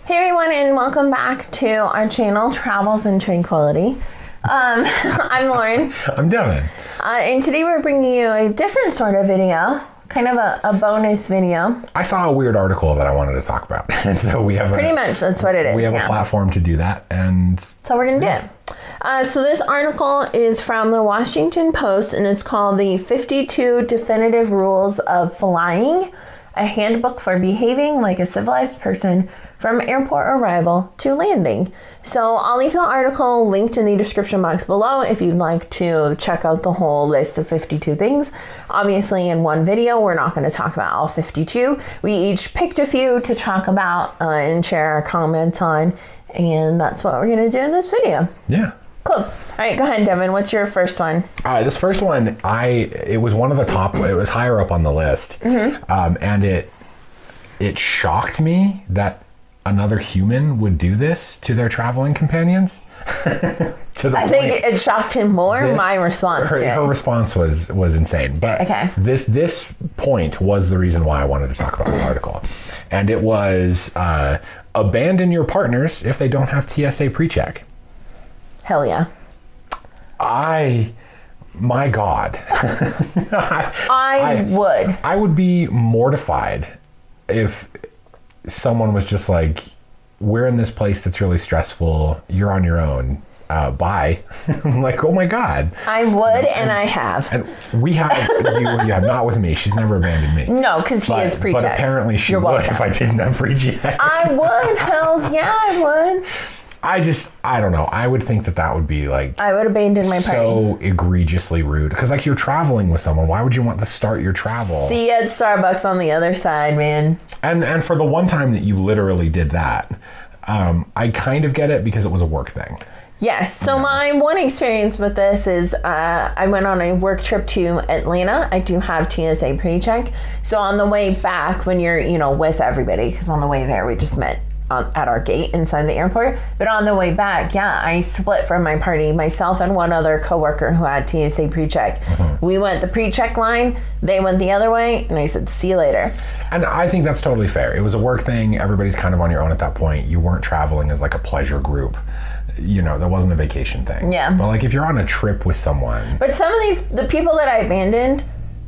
Hey everyone, and welcome back to our channel, Travels and Tranquility. I'm Lauren. I'm Devin. And today we're bringing you a different sort of video, kind of a bonus video. I saw a weird article that I wanted to talk about, and so we have pretty much that's what it is. We have a platform to do that, and so we're gonna do it. So this article is from the Washington Post, and it's called "The 52 Definitive Rules of Flying: A Handbook for Behaving Like a Civilized Person from Airport Arrival to Landing." So I'll leave the article linked in the description box below if you'd like to check out the whole list of 52 things. Obviously, in one video, we're not going to talk about all 52. We each picked a few to talk about and share our comments on, and that's what we're going to do in this video. Yeah. Cool. All right, go ahead, Devin. What's your first one? This first one, it was one of the top. It was higher up on the list, and it shocked me that another human would do this to their traveling companions. I think it shocked him more. My response to her response was insane. But okay. This point was the reason why I wanted to talk about this article, and it was abandon your partners if they don't have TSA pre-check. Hell yeah. My God. I would be mortified if someone was just like, we're in this place that's really stressful, you're on your own, bye. I'm like, oh my God. I would, and I have. And we have, you have not with me. She's never abandoned me. No, because he is pre-check. But apparently she would if I didn't have pre-check. I would, hells yeah, I would. I don't know. I would think that would be like... I would abandon my party. So egregiously rude. Because like you're traveling with someone. Why would you want to start your travel? See you at Starbucks on the other side, man. And for the one time that you literally did that, I kind of get it because it was a work thing. Yes. So my one experience with this is I went on a work trip to Atlanta. I do have TSA pre-check. So on the way back when you're, with everybody, because on the way there we just met at our gate inside the airport. But on the way back, I split from my party, myself and one other coworker who had TSA pre-check. We went the pre-check line, they went the other way, and I said, see you later. And I think that's totally fair. It was a work thing. Everybody's kind of on your own at that point. You weren't traveling as like a pleasure group. That wasn't a vacation thing. Yeah. But like if you're on a trip with someone. But some of the people that I abandoned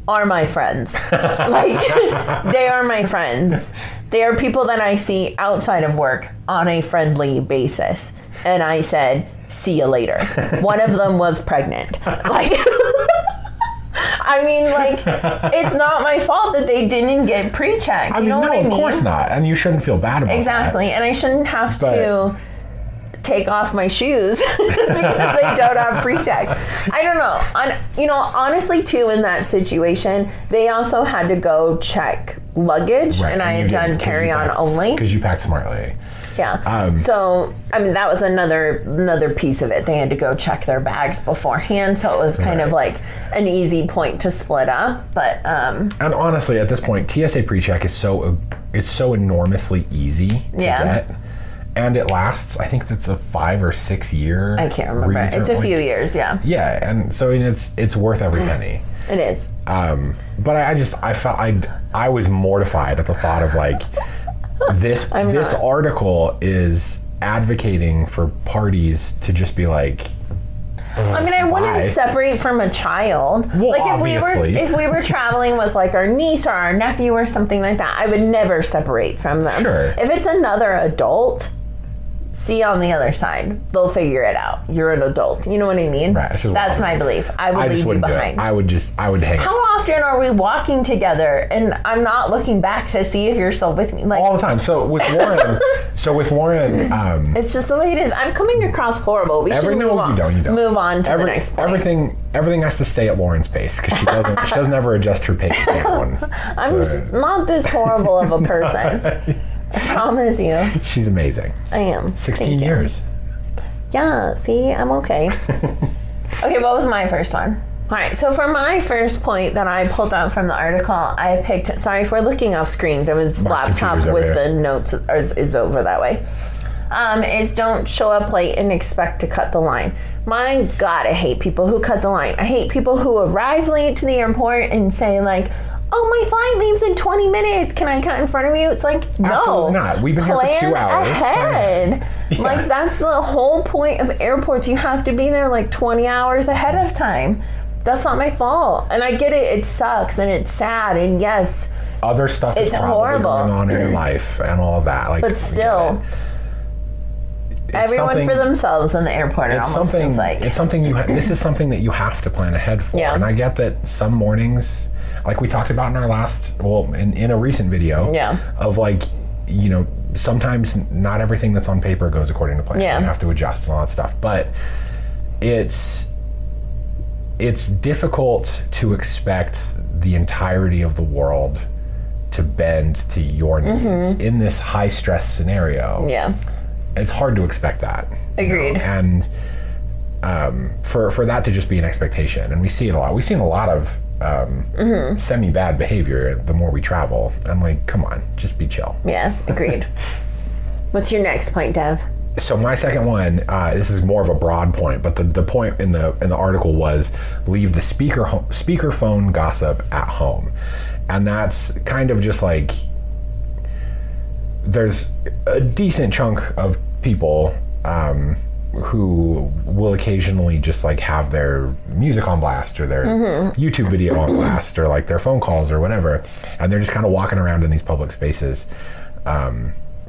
are my friends. Like, they are my friends. They are people that I see outside of work on a friendly basis. And I said, see you later. One of them was pregnant. Like, I mean, like, it's not my fault that they didn't get pre-checked. I mean, no, of course not. And you shouldn't feel bad about that. Exactly. And I shouldn't have to take off my shoes because they don't have pre-check. I don't know. Honestly, too, in that situation, they also had to go check luggage, and I had done carry-on only. Because you packed smartly. Yeah. So, I mean, that was another piece of it. They had to go check their bags beforehand, so it was kind of like an easy point to split up. But and honestly, at this point, TSA pre-check is so enormously easy to get. And it lasts, I think that's a 5 or 6 year. I can't remember. It's a few years, yeah. Yeah, and so it's worth every penny. It is. But I was mortified at the thought of like this article is advocating for parties to just be like. I mean, I wouldn't separate from a child. Well, like obviously. if we were traveling with like our niece or our nephew or something like that, I would never separate from them. Sure. If it's another adult, see you on the other side. They'll figure it out. You're an adult. You know what I mean? Right. That's my belief. I would leave you behind. I would hang How often are we walking together and I'm not looking back to see if you're still with me? Like, all the time. So with Lauren, it's just the way it is. I'm coming across horrible. We should move on. You don't. Move on to the next point. Everything has to stay at Lauren's pace because she doesn't ever adjust her pace to anyone. I'm not this horrible of a person. I promise you. She's amazing. I am. 16 years. Yeah, see, I'm okay. Okay, what was my first one? All right, so for my first point that I pulled out from the article, I picked, sorry for looking off screen, Devin's laptop with the notes is over that way, is don't show up late and expect to cut the line. My God, I hate people who cut the line. I hate people who arrive late to the airport and say like, oh, my flight leaves in 20 minutes. Can I cut in front of you? It's like, no. Absolutely not. We've been here for 2 hours. Ahead. Yeah. Like, that's the whole point of airports. You have to be there like 20 hours ahead of time. That's not my fault. And I get it. It sucks and it's sad. And yes, other stuff is probably horrible. going on in your life and all of that. Like, but still, everyone for themselves in the airport. It almost feels like it's something this is something that you have to plan ahead for. Yeah. And I get that some mornings, like we talked about in our last, in a recent video, of like, you know, sometimes not everything that's on paper goes according to plan. Yeah. You have to adjust and all that stuff. But it's difficult to expect the entirety of the world to bend to your needs in this high stress scenario. Yeah. It's hard to expect that. Agreed. You know? And for that to just be an expectation, and we see it a lot. We've seen a lot of semi-bad behavior the more we travel. I'm like, come on, just be chill. Yeah, agreed. What's your next point, Dev? So my second one, this is more of a broad point, but the point in the article was leave the speakerphone gossip at home. And that's kind of just like, there's a decent chunk of people who will occasionally just like have their music on blast or their YouTube video on blast or like their phone calls or whatever, and they're just kind of walking around in these public spaces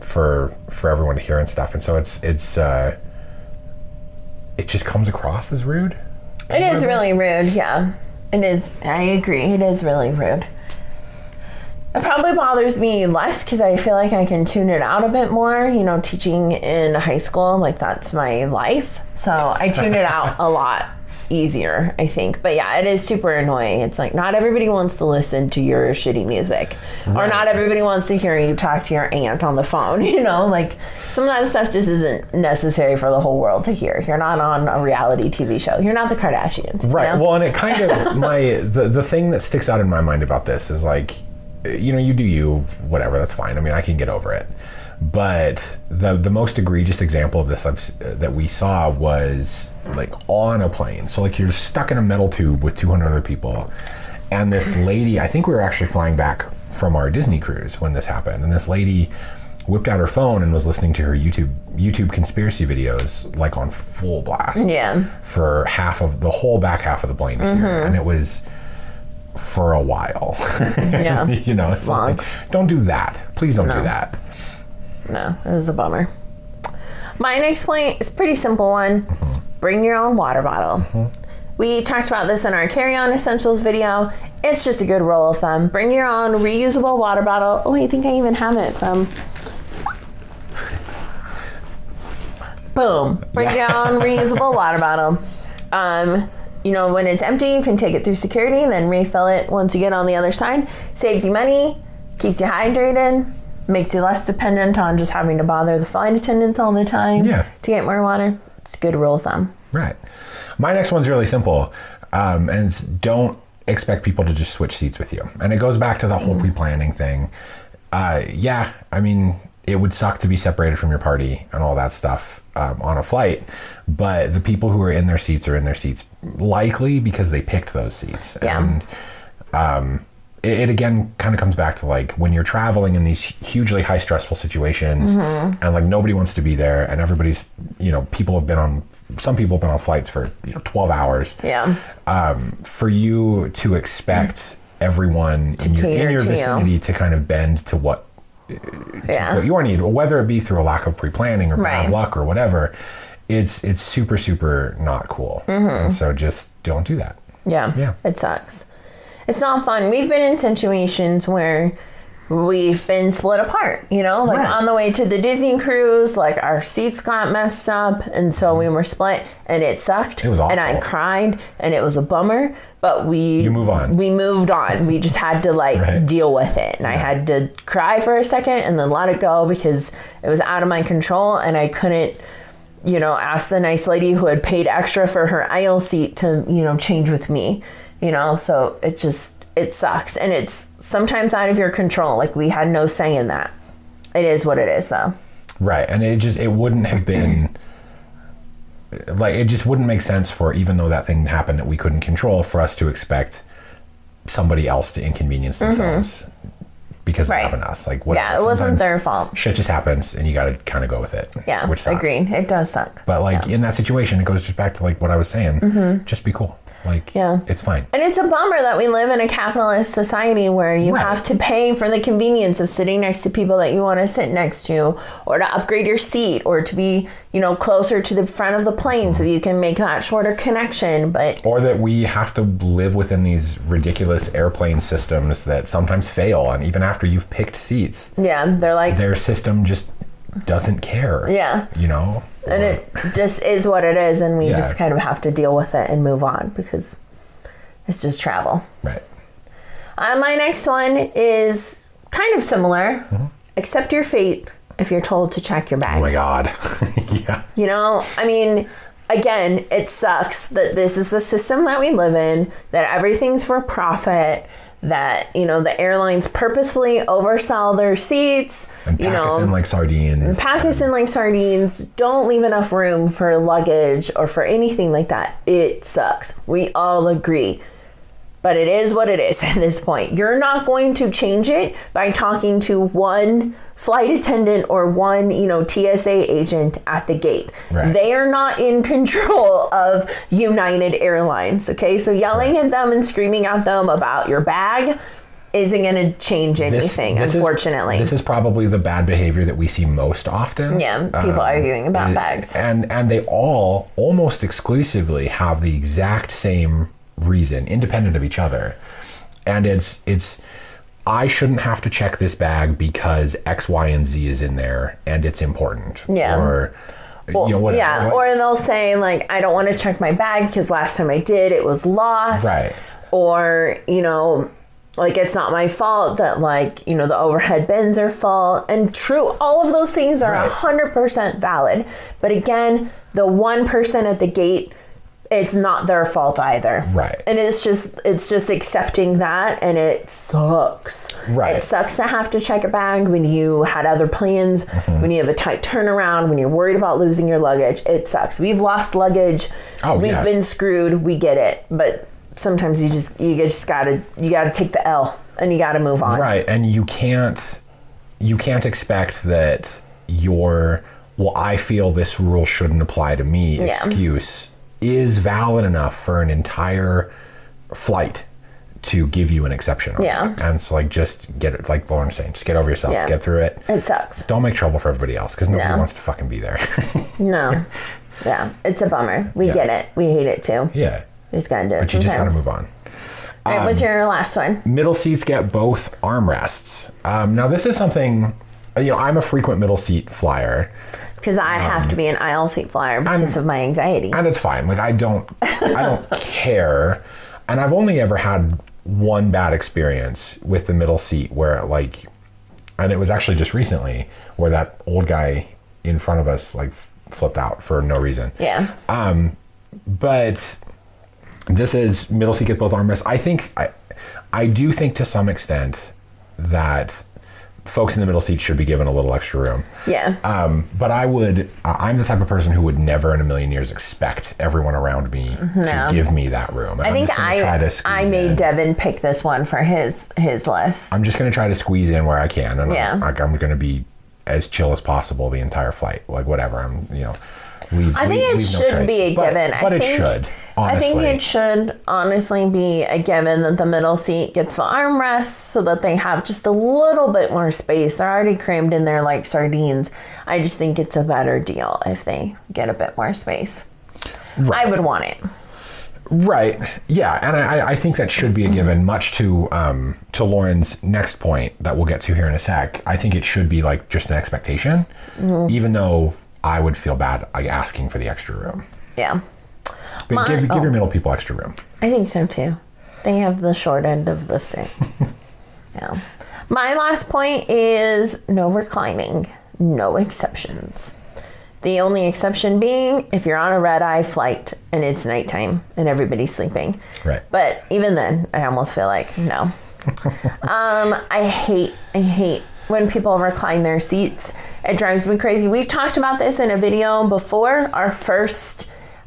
for everyone to hear and stuff. And so it just comes across as rude. It is really rude. Yeah, it is. I agree. It is really rude. It probably bothers me less because I feel like I can tune it out a bit more. You know, teaching in high school, like that's my life. So I tune it out a lot easier, I think. But yeah, it is super annoying. It's like not everybody wants to listen to your shitty music. Right. Or not everybody wants to hear you talk to your aunt on the phone. You know, like some of that stuff just isn't necessary for the whole world to hear. You're not on a reality TV show. You're not the Kardashians. Right. You know? Well, and it kind of, the thing that sticks out in my mind about this is like, you know, you do you, whatever, that's fine. I mean, I can get over it. But the most egregious example of this that we saw was like on a plane. So like you're stuck in a metal tube with 200 other people. And this lady, I think we were actually flying back from our Disney cruise when this happened. And this lady whipped out her phone and was listening to her YouTube conspiracy videos like on full blast. Yeah. For the whole back half of the plane to hear. And it was for a while. Yeah. You know, it's long. Like, don't do that. Please don't do that. No, it was a bummer. My next point is a pretty simple one. Bring your own water bottle. We talked about this in our carry-on essentials video. It's just a good rule of thumb. Bring your own reusable water bottle. Oh, I think I even have it from... Boom. Bring your own reusable water bottle. You know, when it's empty, you can take it through security and then refill it once you get on the other side. Saves you money, keeps you hydrated, makes you less dependent on just having to bother the flight attendants all the time to get more water. It's a good rule of thumb. Right. My next one's really simple. And it's don't expect people to just switch seats with you. And it goes back to the whole pre-planning thing. Yeah, I mean, it would suck to be separated from your party and all that stuff on a flight. But the people who are in their seats are in their seats likely because they picked those seats. Yeah. And it again kind of comes back to like when you're traveling in these hugely high stressful situations and like nobody wants to be there and everybody's, you know, some people have been on flights for 12 hours. Yeah. For you to expect everyone in your vicinity to kind of bend to what your need, whether it be through a lack of pre-planning or bad luck or whatever, it's super, super not cool. And so just don't do that. Yeah. It sucks. It's not fun. We've been in situations where we've been split apart, you know, like on the way to the Disney cruise, like our seats got messed up. And so we were split and it sucked. It was awful. And I cried and it was a bummer, but you move on. We moved on. We just had to deal with it. And I had to cry for a second and then let it go because it was out of my control and I couldn't, you know, ask the nice lady who had paid extra for her aisle seat to, you know, change with me. You know, so it sucks. And it's sometimes out of your control. Like we had no say in that. It is what it is though. Right. And it wouldn't have been like, it just wouldn't make sense for, even though that thing happened that we couldn't control, for us to expect somebody else to inconvenience themselves because it happened to us. Like, what? Yeah, it wasn't their fault. Shit just happens, and you got to kind of go with it. Yeah, which sucks. agreed. It does suck. But like in that situation, it goes just back to like what I was saying. Just be cool. Like, it's fine. And it's a bummer that we live in a capitalist society where you have to pay for the convenience of sitting next to people that you want to sit next to, or to upgrade your seat, or to be, you know, closer to the front of the plane so you can make that shorter connection. But or that we have to live within these ridiculous airplane systems that sometimes fail, and even after you've picked seats, they're like, their system just doesn't care. You know? And it just is what it is, and we just kind of have to deal with it and move on because it's just travel. Right. My next one is kind of similar. Accept your fate if you're told to check your bag. Oh my God. You know, I mean, again, it sucks that this is the system that we live in, that everything's for profit, that, you know, the airlines purposely oversell their seats. And pack us in like sardines. Pack us in like sardines. Don't leave enough room for luggage or for anything like that. It sucks. We all agree. But it is what it is at this point. You're not going to change it by talking to one flight attendant or one, you know, TSA agent at the gate. Right. They are not in control of United Airlines, okay? So yelling at them and screaming at them about your bag isn't going to change anything, unfortunately. This is probably the bad behavior that we see most often. Yeah, people arguing about bags. And they all almost exclusively have the exact same reason, independent of each other. And it's I shouldn't have to check this bag because X, Y, and Z is in there and it's important. Or well, you know, whatever. Or they'll say like, I don't want to check my bag because last time I did it was lost. Right. Or, you know, like it's not my fault that like, you know, the overhead bins are full. And true, all of those things are 100% valid. But again, the one person at the gate, it's not their fault either. Right. And it's just accepting that, and it sucks. Right. It sucks to have to check a bag when you had other plans, when you have a tight turnaround, when you're worried about losing your luggage. It sucks. We've lost luggage. We've been screwed. We get it. But sometimes you just gotta take the L and you gotta move on. Right. And you can't expect that I feel this rule shouldn't apply to me excuse is valid enough for an entire flight to give you an exception. And so like just get it, like Lauren's saying, just get over yourself, get through it. It sucks. Don't make trouble for everybody else because nobody wants to fucking be there. No. Yeah. It's a bummer. We get it. We hate it too. Yeah. We just gotta do it. But you just gotta move on. All right, what's your last one? Middle seats get both armrests. Now this is something, you know, I'm a frequent middle seat flyer. Because I have to be an aisle seat flyer because of my anxiety. And it's fine. Like I don't care. And I've only ever had one bad experience with the middle seat where like, and it was actually just recently where that old guy in front of us like flipped out for no reason. Yeah. But this is middle seat gets both armrests. I do think to some extent that folks in the middle seat should be given a little extra room. Yeah. But I'm the type of person who would never in a million years expect everyone around me to give me that room. And I think I made Devin pick this one for his list. I'm just going to try to squeeze in where I can. And I'm going to be as chill as possible the entire flight. Like whatever. I think it should be a given. But it should. Honestly. I think it should honestly be a given that the middle seat gets the armrests so that they have just a little bit more space. They're already crammed in there like sardines. I just think it's a better deal if they get a bit more space. Right. I would want it. Right. Yeah. And I think that should be a given, much to Lauren's next point that we'll get to here in a sec. I think it should be like just an expectation, even though I would feel bad like asking for the extra room. Yeah. But give your middle people extra room. I think so too. They have the short end of the stick. Yeah. My last point is no reclining, no exceptions. The only exception being if you're on a red-eye flight and it's nighttime and everybody's sleeping. Right. But even then, I almost feel like no. I hate when people recline their seats. It drives me crazy. We've talked about this in a video before. Our first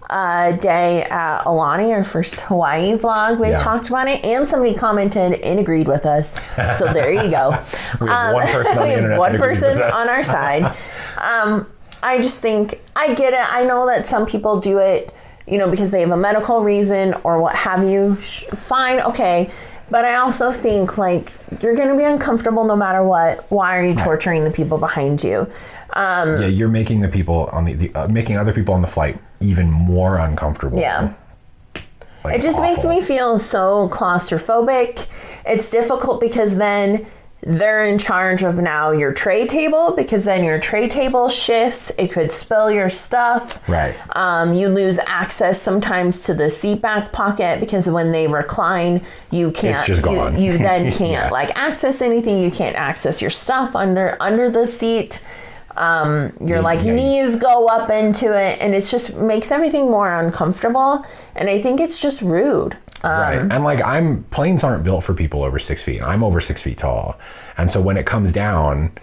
day at Alani, our first Hawaii vlog. We talked about it, and somebody commented and agreed with us. So there you go. We have one person on the internet. One person on our side. I just think, I get it. I know that some people do it, you know, because they have a medical reason or what have you. Fine, okay. But I also think, like, you're going to be uncomfortable no matter what. Why are you torturing the people behind you? Yeah, you're making the people on making other people on the flight even more uncomfortable. Yeah. Like, it just makes me feel so claustrophobic. It's difficult because then they're in charge of now your tray table, because then your tray table shifts. It could spill your stuff. Right. You lose access sometimes to the seat back pocket, because when they recline, you can't. It's just gone. You then can't like access anything. You can't access your stuff under the seat. Your knees go up into it, and it just makes everything more uncomfortable. And I think it's just rude. Right. And like planes aren't built for people over 6 feet. I'm over 6 feet tall. And so when it comes down,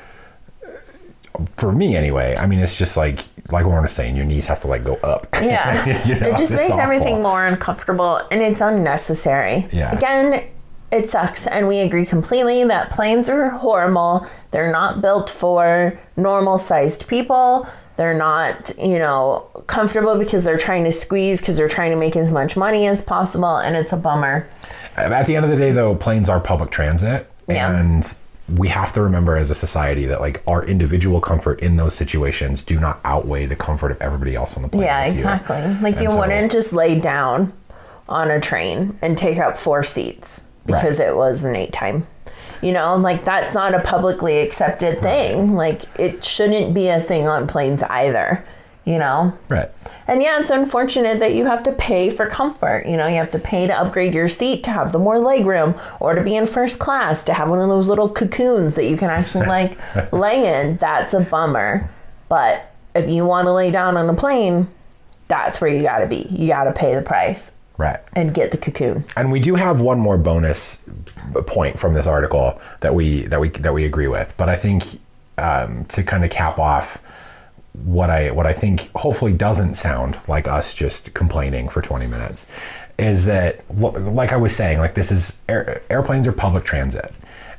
for me anyway, I mean, it's just like Lorna's saying, your knees have to like go up. Yeah. You know, it just makes awful. everything more uncomfortable, and it's unnecessary. Yeah. Again, it sucks, and we agree completely that planes are horrible. They're not built for normal sized people. They're not, you know, comfortable because they're trying to squeeze, because they're trying to make as much money as possible, and it's a bummer. At the end of the day, though, planes are public transit, and we have to remember as a society that like our individual comfort in those situations do not outweigh the comfort of everybody else on the plane. Yeah, exactly. Like, you wouldn't just lay down on a train and take up 4 seats because it was nighttime. You know, like, that's not a publicly accepted thing. Like, it shouldn't be a thing on planes either, you know? Right. And yeah, it's unfortunate that you have to pay for comfort. You know, you have to pay to upgrade your seat to have the more leg room, or to be in first class, to have one of those little cocoons that you can actually like lay in. That's a bummer. But if you want to lay down on a plane, that's where you got to be. You got to pay the price. Right. And get the cocoon. And we do have one more bonus point from this article that we agree with. But I think to kind of cap off what I think hopefully doesn't sound like us just complaining for 20 minutes is that, like I was saying, like, this is airplanes are public transit.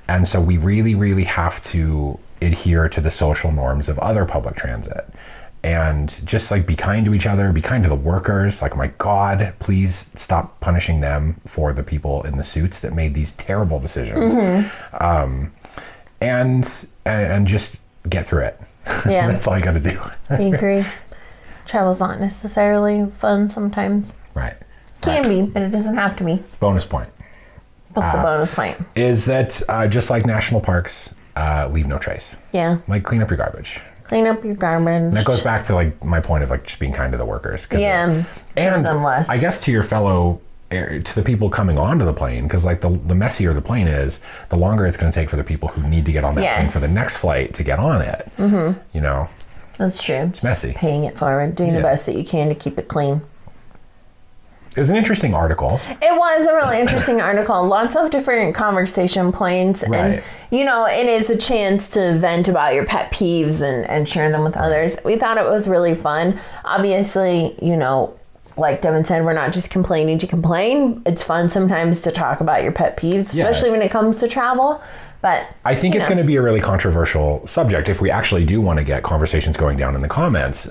And so we really, really have to adhere to the social norms of other public transit. And just like be kind to each other, be kind to the workers. Like, my God, please stop punishing them for the people in the suits that made these terrible decisions. And just get through it. Yeah. That's all you got to do. I agree. Travel's not necessarily fun sometimes. Right. Can be, but it doesn't have to be. Bonus point. What's the bonus point? Is that just like national parks, leave no trace. Yeah. Like, clean up your garbage. Clean up your garbage. And that goes back to like my point of like just being kind to the workers. Yeah. And them less. I guess to your fellow, to the people coming onto the plane, because like the messier the plane is, the longer it's going to take for the people who need to get on that plane for the next flight to get on it. Mm-hmm. You know. That's true. It's messy. Paying it forward, doing the best that you can to keep it clean. It was an interesting article. It was a really interesting article. Lots of different conversation points. Right. And, you know, it is a chance to vent about your pet peeves and share them with others. We thought it was really fun. Obviously, you know, like Devin said, we're not just complaining to complain. It's fun sometimes to talk about your pet peeves, especially when it comes to travel. But I think it's going to be a really controversial subject if we actually do want to get conversations going down in the comments,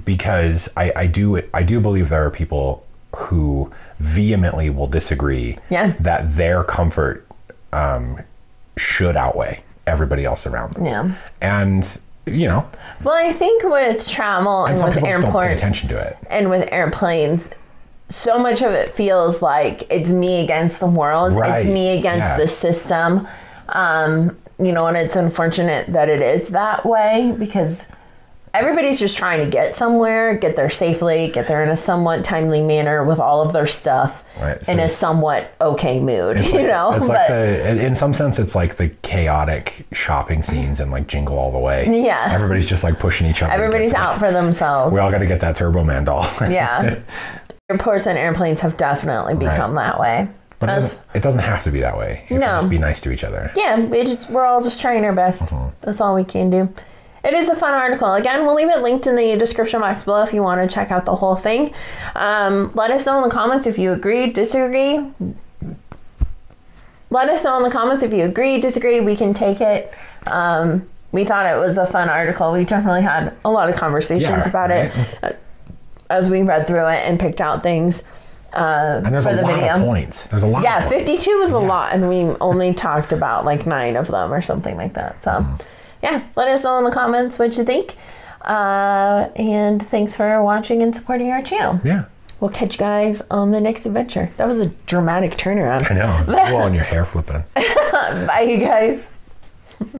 because I do believe there are people who vehemently will disagree that their comfort should outweigh everybody else around them. Yeah. And, you know. Well, I think with travel and with airports don't pay attention to it. And with airplanes, so much of it feels like it's me against the world. Right. It's me against the system. You know, and it's unfortunate that it is that way, because everybody's just trying to get somewhere, get there safely, get there in a somewhat timely manner with all of their stuff, so in a somewhat okay mood, you know? It's like in some sense, it's like the chaotic shopping scenes and like Jingle All the Way. Yeah. Everybody's just like pushing each other. Everybody's out for themselves. We all got to get that Turbo Man doll. Yeah. Airports and airplanes have definitely become that way. But it doesn't have to be that way. You can just be nice to each other. Yeah, we're all just trying our best. That's all we can do. It is a fun article. Again, we'll leave it linked in the description box below if you want to check out the whole thing. Let us know in the comments if you agree, disagree. Let us know in the comments if you agree, disagree. We can take it. We thought it was a fun article. We definitely had a lot of conversations about it as we read through it and picked out things and there's for a the lot video. of points. There's a lot. Yeah, of points. 52 was a lot, and we only talked about like 9 of them or something like that. So, yeah, let us know in the comments what you think. And thanks for watching and supporting our channel. Yeah. We'll catch you guys on the next adventure. That was a dramatic turnaround. I know. Well, and your hair flipping. Bye, you guys.